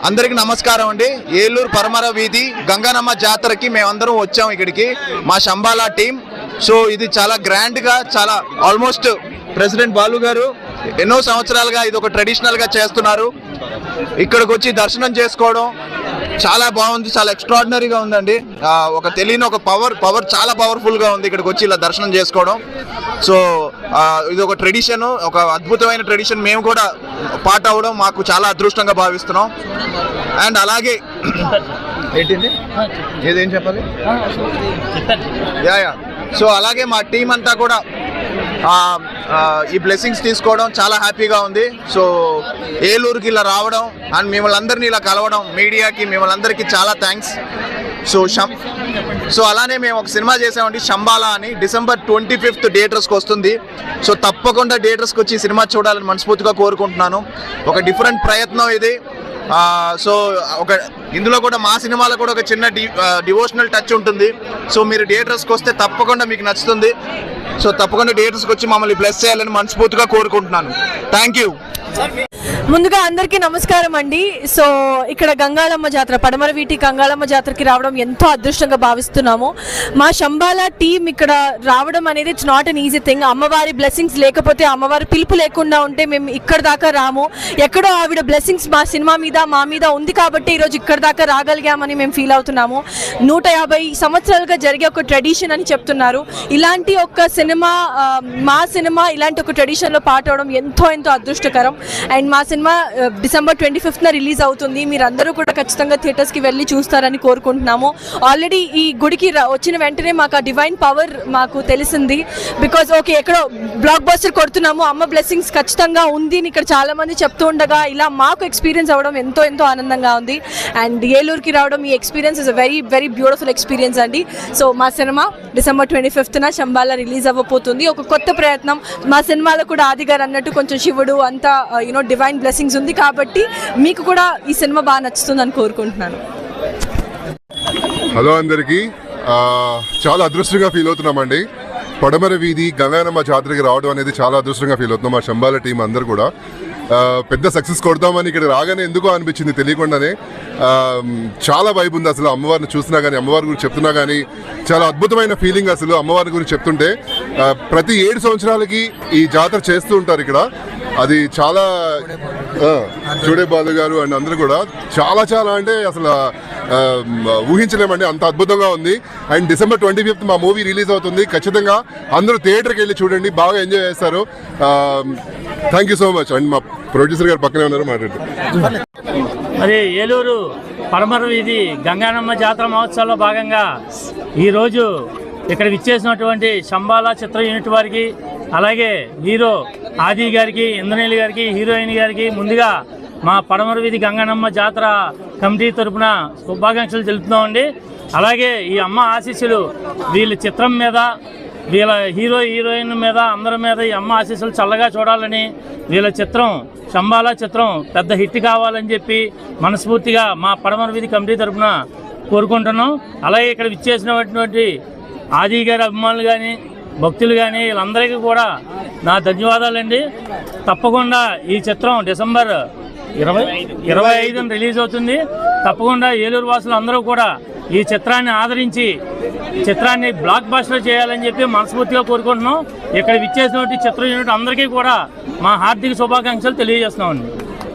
అందరికీ నమస్కారం అండి. ఏలూరు పరమర వీధి గంగానమ్మ జాతరకి మేమందరం వచ్చాం ఇక్కడికి, మా శంబాలా టీం. సో ఇది చాలా గ్రాండ్గా, చాలా ఆల్మోస్ట్ ప్రెసిడెంట్ బాలు గారు ఎన్నో సంవత్సరాలుగా ఇది ఒక ట్రెడిషనల్గా చేస్తున్నారు. ఇక్కడికి వచ్చి దర్శనం చేసుకోవడం చాలా బాగుంది, చాలా ఎక్స్ట్రాడినరీగా ఉందండి. ఒక తెలియని ఒక పవర్ చాలా పవర్ఫుల్గా ఉంది ఇక్కడికి వచ్చి ఇలా దర్శనం చేసుకోవడం. సో ఇది ఒక ట్రెడిషన్, ఒక అద్భుతమైన ట్రెడిషన్. మేము కూడా పార్ట్ అవ్వడం మాకు చాలా అదృష్టంగా భావిస్తున్నాం. అండ్ అలాగే ఏంటింది ఏదేం చెప్పాలి యా సో అలాగే మా టీం అంతా కూడా ఈ బ్లెస్సింగ్స్ తీసుకోవడం చాలా హ్యాపీగా ఉంది. సో ఏలూరుకి ఇలా రావడం అండ్ మిమ్మల్ని అందరినీ ఇలా కలవడం, మీడియాకి మిమ్మల్ని అందరికీ చాలా థ్యాంక్స్. సో అలానే మేము ఒక సినిమా చేసామండి, శంబాలా అని. December 25th థియేటర్స్కి వస్తుంది. సో తప్పకుండా థియేటర్స్కి వచ్చి సినిమా చూడాలని మనస్ఫూర్తిగా కోరుకుంటున్నాను. ఒక డిఫరెంట్ ప్రయత్నం ఇది. సో ఇందులో కూడా మా సినిమాలో కూడా ఒక చిన్న డివోషనల్ టచ్ ఉంటుంది. సో మీరు థియేటర్స్కి వస్తే తప్పకుండా మీకు నచ్చుతుంది. సో తప్పకుండా థియేటర్స్కి వచ్చి మమ్మల్ని బ్లెస్ చేయాలని మనస్ఫూర్తిగా కోరుకుంటున్నాను. Thank you. ముందుగా అందరికీ నమస్కారం అండి. సో ఇక్కడ గంగాళమ్మ జాతర, పడమర వీటి గంగాళమ్మ జాతరకి రావడం ఎంతో అదృష్టంగా భావిస్తున్నాము. మా శంబాలా టీం ఇక్కడ రావడం అనేది it's not an easy thing. అమ్మవారి బ్లెస్సింగ్స్ లేకపోతే, అమ్మవారి పిలుపు లేకుండా ఉంటే మేము ఇక్కడ దాకా రాము. ఎక్కడో ఆవిడ బ్లెస్సింగ్స్ మా సినిమా మీద, మా మీద ఉంది కాబట్టి ఈరోజు ఇక్కడ దాకా రాగలిగామని మేము ఫీల్ అవుతున్నాము. 150 సంవత్సరాలుగా జరిగే ఒక ట్రెడిషన్ అని చెప్తున్నారు. ఇలాంటి ఒక సినిమా, మా సినిమా ఇలాంటి ఒక ట్రెడిషన్లో పార్ట్ అవడం ఎంతో ఎంతో అదృష్టకరం. అండ్ మా సినిమా December 25th రిలీజ్ అవుతుంది. మీరందరూ కూడా ఖచ్చితంగా థియేటర్స్కి వెళ్ళి చూస్తారని కోరుకుంటున్నాము. ఆల్రెడీ ఈ గుడికి వచ్చిన వెంటనే మాకు ఆ డివైన్ పవర్ మాకు తెలిసింది. బికాజ్ ఓకే, ఎక్కడో బ్లాక్ బస్టర్ కొడుతున్నాము, అమ్మ బ్లెస్సింగ్స్ ఖచ్చితంగా ఉంది అని ఇక్కడ చాలామంది చెప్తూ ఉండగా ఇలా మాకు ఎక్స్పీరియన్స్ అవ్వడం ఎంతో ఎంతో ఆనందంగా ఉంది. అండ్ ఏలూరుకి రావడం, ఈ experience is a very very beautiful experience అండి. సో మా cinema December 25th Shambhala release అవ్వబోతుంది. ఒక కొత్త ప్రయత్నం. మా సినిమాలో కూడా ఆది గారు అన్నట్టు కొంచెం శివుడు అంతా డివైన్ బ్లెస్సింగ్స్ ఉంది కాబట్టి మీకు కూడా ఈ సినిమా బాగా నచ్చుతుందని కోరుకుంటున్నాను. హలో అందరికీ, చాలా అదృష్టంగా ఫీల్ అవుతున్నామండి. పడమర వీధి గంగానమ్మ జాతరకి రావడం అనేది చాలా అదృష్టంగా ఫీల్ అవుతున్నాం. మా శంబాలా టీం అందరు కూడా పెద్ద సక్సెస్ కొడతామని ఇక్కడ రాగానే ఎందుకో అనిపించింది తెలియకుండానే. చాలా వైబ్ ఉంది అసలు. అమ్మవారిని చూసినా కానీ, అమ్మవారి గురించి చెప్తున్నా కానీ చాలా అద్భుతమైన ఫీలింగ్ అసలు. అమ్మవారి గురించి చెప్తుంటే ప్రతి 7 సంవత్సరాలకి ఈ జాతర చేస్తూ ఉంటారు ఇక్కడ. అది చాలా చూడే బాలు గారు అండ్ అందరూ కూడా చాలా చాలా అంటే అసలు ఊహించలేమండి, అంత అద్భుతంగా ఉంది. అండ్ December 25th మా మూవీ రిలీజ్ అవుతుంది. ఖచ్చితంగా అందరూ థియేటర్కి వెళ్ళి చూడండి, బాగా ఎంజాయ్ చేస్తారు. Thank you so much. And మా ప్రొడ్యూసర్ గారు పక్కనే ఉన్నారు, మాట్లాడుతారు. మరి ఏలూరు పడమర వీధి గంగానమ్మ జాతర మహోత్సవంలో భాగంగా ఈరోజు ఇక్కడ విచ్చేసినటువంటి శంబాలా చిత్ర యూనిట్ వారికి, అలాగే హీరో ఆది గారికి, ఇంద్రనీలి గారికి, హీరోయిన్ గారికి ముందుగా మా పడమర వీధి గంగానమ్మ జాతర కమిటీ తరఫున శుభాకాంక్షలు తెలుపుతున్నామండి. అలాగే ఈ అమ్మ ఆశీస్సులు వీళ్ళ చిత్రం మీద, వీళ్ళ హీరోయిన్ మీద, అందరి మీద ఈ అమ్మ ఆశీస్సులు చల్లగా చూడాలని, వీళ్ళ చిత్రం శంబాలా చిత్రం పెద్ద హిట్ కావాలని చెప్పి మనస్ఫూర్తిగా మా పడమర వీధి కమిటీ తరఫున కోరుకుంటున్నాం. అలాగే ఇక్కడ విచ్చేసినటువంటి ఆది గారి అభిమానులు కానీ, భక్తులు కానీ వీళ్ళందరికీ కూడా నా ధన్యవాదాలండి. తప్పకుండా ఈ చిత్రం December 25న రిలీజ్ అవుతుంది. తప్పకుండా ఏలూరు వాసులు అందరూ కూడా ఈ చిత్రాన్ని ఆదరించి చిత్రాన్ని బ్లాక్ బస్టర్ చేయాలని చెప్పి మనస్ఫూర్తిగా కోరుకుంటున్నాం. ఇక్కడ విచ్చేసినటువంటి చిత్ర యూనిట్ అందరికీ కూడా మా హార్దిక శుభాకాంక్షలు తెలియజేస్తున్నామండి.